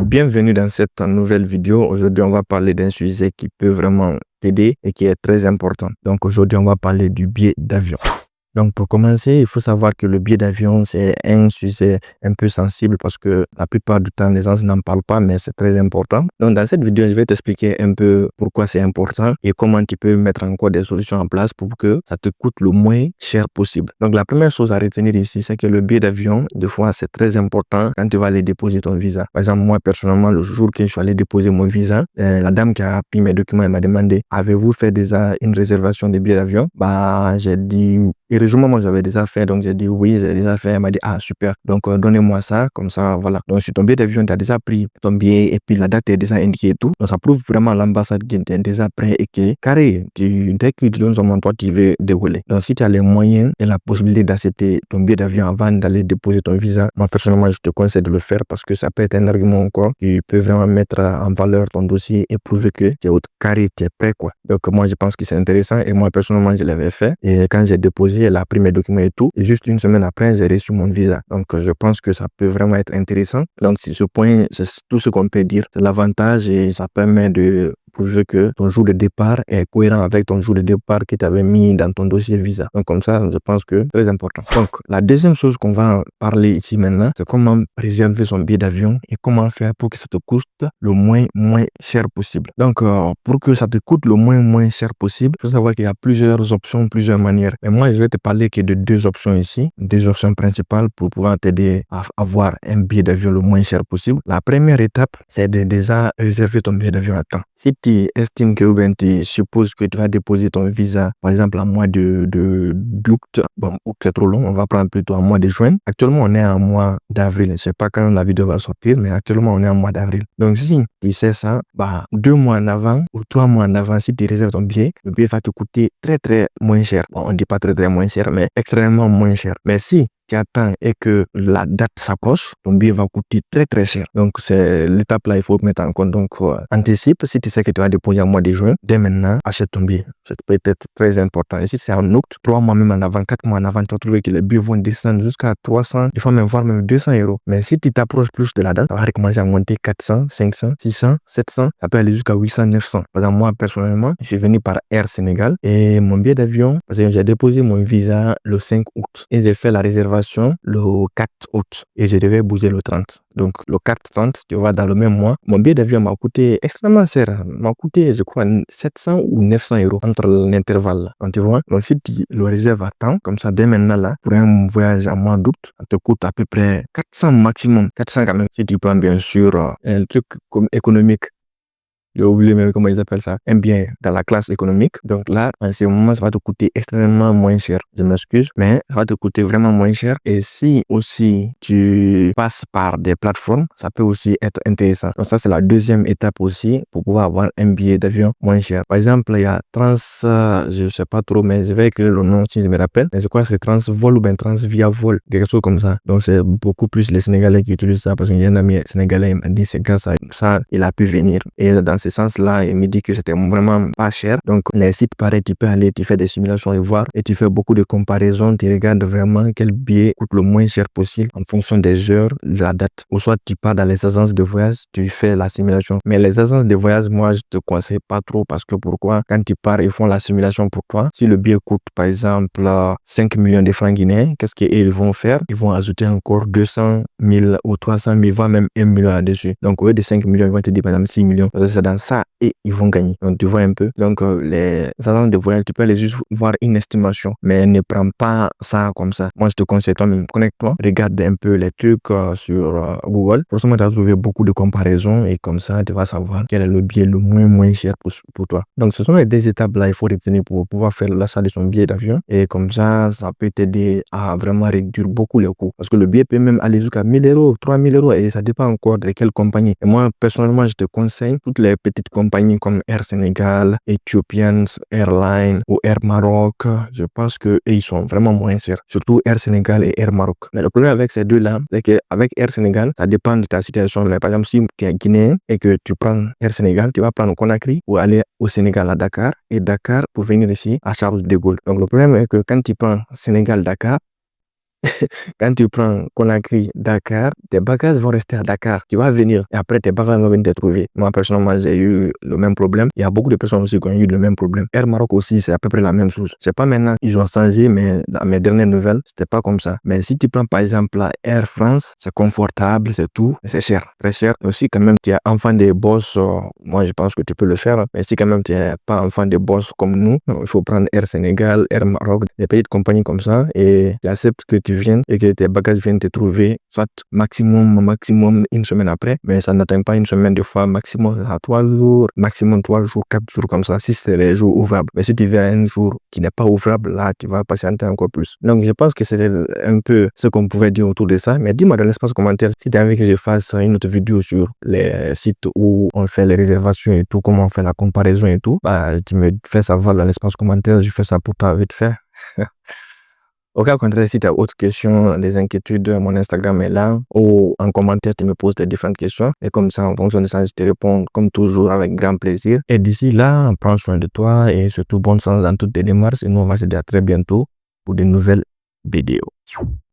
Bienvenue dans cette nouvelle vidéo. Aujourd'hui, on va parler d'un sujet qui peut vraiment t'aider et qui est très important. Donc aujourd'hui, on va parler du billet d'avion. Donc pour commencer, il faut savoir que le billet d'avion, c'est un sujet un peu sensible parce que la plupart du temps, les gens n'en parlent pas, mais c'est très important. Donc dans cette vidéo, je vais t'expliquer un peu pourquoi c'est important et comment tu peux mettre encore des solutions en place pour que ça te coûte le moins cher possible. Donc la première chose à retenir ici, c'est que le billet d'avion, des fois, c'est très important quand tu vas aller déposer ton visa. Par exemple, moi, personnellement, le jour que je suis allé déposer mon visa, la dame qui a pris mes documents, elle m'a demandé, avez-vous fait déjà une réservation de billet d'avion? J'ai dit, heureusement, moi, j'avais déjà fait, donc j'ai dit oui, j'ai déjà fait. Elle m'a dit, ah, super. Donc, donnez-moi ça, comme ça, voilà. Donc, sur ton billet d'avion, tu as déjà pris ton billet et puis la date est déjà indiquée et tout. Donc, ça prouve vraiment l'ambassade qui est déjà prêt et qui est carré. Dès que tu donnes son nom, toi, tu veux dérouler. Donc, si tu as les moyens et la possibilité d'accepter ton billet d'avion avant d'aller déposer ton visa, moi, personnellement, je te conseille de le faire parce que ça peut être un argument encore qui peut vraiment mettre en valeur ton dossier et prouver que tu es au carré, tu es prêt, quoi. Donc, moi, je pense que c'est intéressant et moi, personnellement, je l'avais fait. Et quand j'ai déposé, elle a pris mes documents et tout. Et juste une semaine après, j'ai reçu mon visa. Donc, je pense que ça peut vraiment être intéressant. Donc, sur ce point, c'est tout ce qu'on peut dire. C'est l'avantage et ça permet de prouver que ton jour de départ est cohérent avec ton jour de départ que tu avais mis dans ton dossier visa. Donc, comme ça, je pense que c'est très important. Donc, la deuxième chose qu'on va parler ici maintenant, c'est comment réserver son billet d'avion et comment faire pour que ça te coûte le moins cher possible. Donc, pour que ça te coûte le moins cher possible, il faut savoir qu'il y a plusieurs options, plusieurs manières. Mais moi, je vais te parler que de deux options ici, deux options principales pour pouvoir t'aider à avoir un billet d'avion le moins cher possible. La première étape, c'est de déjà réserver ton billet d'avion à temps. Si tu estimes que ou bien tu supposes que tu vas déposer ton visa, par exemple, en mois d'août, bon, août c'est trop long, on va prendre plutôt en mois de juin. Actuellement, on est en mois d'avril. Je ne sais pas quand la vidéo va sortir, mais actuellement, on est en mois d'avril. Donc, si tu sais ça, 2 mois en avant ou 3 mois en avant, si tu réserves ton billet, le billet va te coûter très moins cher. Bon, on ne dit pas très moins cher, mais extrêmement moins cher. Mais si tu attends et que la date s'approche, ton billet va coûter très cher. Donc, c'est l'étape là, il faut mettre en compte. Donc, anticipe. Si tu sais que tu vas déposer en mois de juin, dès maintenant, achète ton billet. Ça peut être très important. Et si c'est en août, 3 mois même en avant, 4 mois en avant, tu vas trouver que les billets vont descendre jusqu'à 300, des fois même voire même 200 euros. Mais si tu t'approches plus de la date, ça va recommencer à monter 400, 500, 600, 700. Ça peut aller jusqu'à 800, 900. Par exemple, moi, personnellement, je suis venu par Air Sénégal et mon billet d'avion, parce que j'ai déposé mon visa le 5 août et j'ai fait la réservation le 4 août et je devais bouger le 30. Donc, le 4-30, tu vois, dans le même mois, mon billet d'avion m'a coûté extrêmement cher. M'a coûté, je crois, 700 ou 900 euros entre l'intervalle. Donc, tu vois, donc si tu le réserves à temps, comme ça, dès maintenant, là, pour un voyage en mois d'août, ça te coûte à peu près 400 maximum. 400 quand même. Si tu prends, bien sûr, un truc comme économique. J'ai oublié même comment ils appellent ça. Un bien dans la classe économique. Donc là, en ce moment, ça va te coûter extrêmement moins cher. Je m'excuse, mais ça va te coûter vraiment moins cher. Et si aussi tu passes par des plateformes, ça peut aussi être intéressant. Donc ça, c'est la deuxième étape aussi pour pouvoir avoir un billet d'avion moins cher. Par exemple, il y a je ne sais pas trop, mais je vais écrire le nom si je me rappelle. Mais je crois que c'est Transvol ou bien Transviavol, quelque chose comme ça. Donc c'est beaucoup plus les Sénégalais qui utilisent ça parce qu'il y a un ami sénégalais, il m'a dit c'est grâce à ça, il a pu venir. Et dans ce sens-là, il me dit que c'était vraiment pas cher. Donc, les sites pareils, tu peux aller, tu fais des simulations et voir, et tu fais beaucoup de comparaisons, tu regardes vraiment quel billet coûte le moins cher possible en fonction des heures, de la date. Ou soit tu pars dans les agences de voyage, tu fais la simulation. Mais les agences de voyage, moi, je te conseille pas trop parce que pourquoi? Quand tu pars, ils font la simulation pour toi. Si le billet coûte, par exemple, 5 millions de francs guinéens, qu'est-ce qu'ils vont faire? Ils vont ajouter encore 200 000 ou 300 000, voire même 1 million là-dessus. Donc, au lieu de 5 millions, ils vont te dire, par exemple, 6 millions. C'est dans ça et ils vont gagner. Donc, tu vois un peu. Donc, les agences de voyage, tu peux aller juste voir une estimation, mais ne prends pas ça comme ça. Moi, je te conseille toi-même, connecte-toi, regarde un peu les trucs sur Google. Forcément, tu vas trouver beaucoup de comparaisons et comme ça, tu vas savoir quel est le billet le moins cher pour toi. Donc, ce sont les deux étapes là, il faut retenir pour pouvoir faire l'achat de son billet d'avion et comme ça peut t'aider à vraiment réduire beaucoup les coûts. Parce que le billet peut même aller jusqu'à 1000 euros, 3000 euros et ça dépend encore de quelle compagnie. Et moi, personnellement, je te conseille toutes les petites compagnies comme Air Sénégal, Ethiopian Airlines ou Air Maroc. Je pense que ils sont vraiment moins chers. Surtout Air Sénégal et Air Maroc. Mais le problème avec ces deux-là, c'est qu'avec Air Sénégal, ça dépend de ta situation. Mais par exemple, si tu es guinéen et que tu prends Air Sénégal, tu vas prendre Conakry ou aller au Sénégal à Dakar et Dakar pour venir ici à Charles de Gaulle. Donc le problème est que quand tu prends Sénégal-Dakar, Quand tu prends Conakry, Dakar, tes bagages vont rester à Dakar. Tu vas venir et après tes bagages vont venir te trouver. Moi, personnellement, j'ai eu le même problème. Il y a beaucoup de personnes aussi qui ont eu le même problème. Air Maroc aussi, c'est à peu près la même chose. C'est pas maintenant, ils ont changé, mais dans mes dernières nouvelles, c'était pas comme ça. Mais si tu prends par exemple la Air France, c'est confortable, c'est tout, mais c'est cher, très cher. Aussi, quand même, tu es enfant des boss, moi, je pense que tu peux le faire. Mais si quand même tu n'es pas enfant des boss comme nous, il faut prendre Air Sénégal, Air Maroc, des petites compagnies comme ça et tu acceptes que tu viennes et que tes bagages viennent te trouver, soit maximum une semaine après, mais ça n'atteint pas une semaine de fois, maximum à 3 jours, maximum 3 jours, 4 jours comme ça, si c'est les jours ouvrables. Mais si tu viens un jour qui n'est pas ouvrable, là, tu vas patienter encore plus. Donc, je pense que c'est un peu ce qu'on pouvait dire autour de ça, mais dis-moi dans l'espace commentaire si tu as envie que je fasse une autre vidéo sur les sites où on fait les réservations et tout, comment on fait la comparaison et tout, bah, tu me fais savoir dans l'espace commentaire, je fais ça pour toi vite fait. Au cas contraire, si tu as autre question, des inquiétudes, mon Instagram est là. Ou en commentaire, tu me poses des différentes questions. Et comme ça, en fonction de ça, je te réponds comme toujours avec grand plaisir. Et d'ici là, prends soin de toi et surtout bonne chance dans toutes tes démarches. Et nous, on va se dire à très bientôt pour de nouvelles vidéos.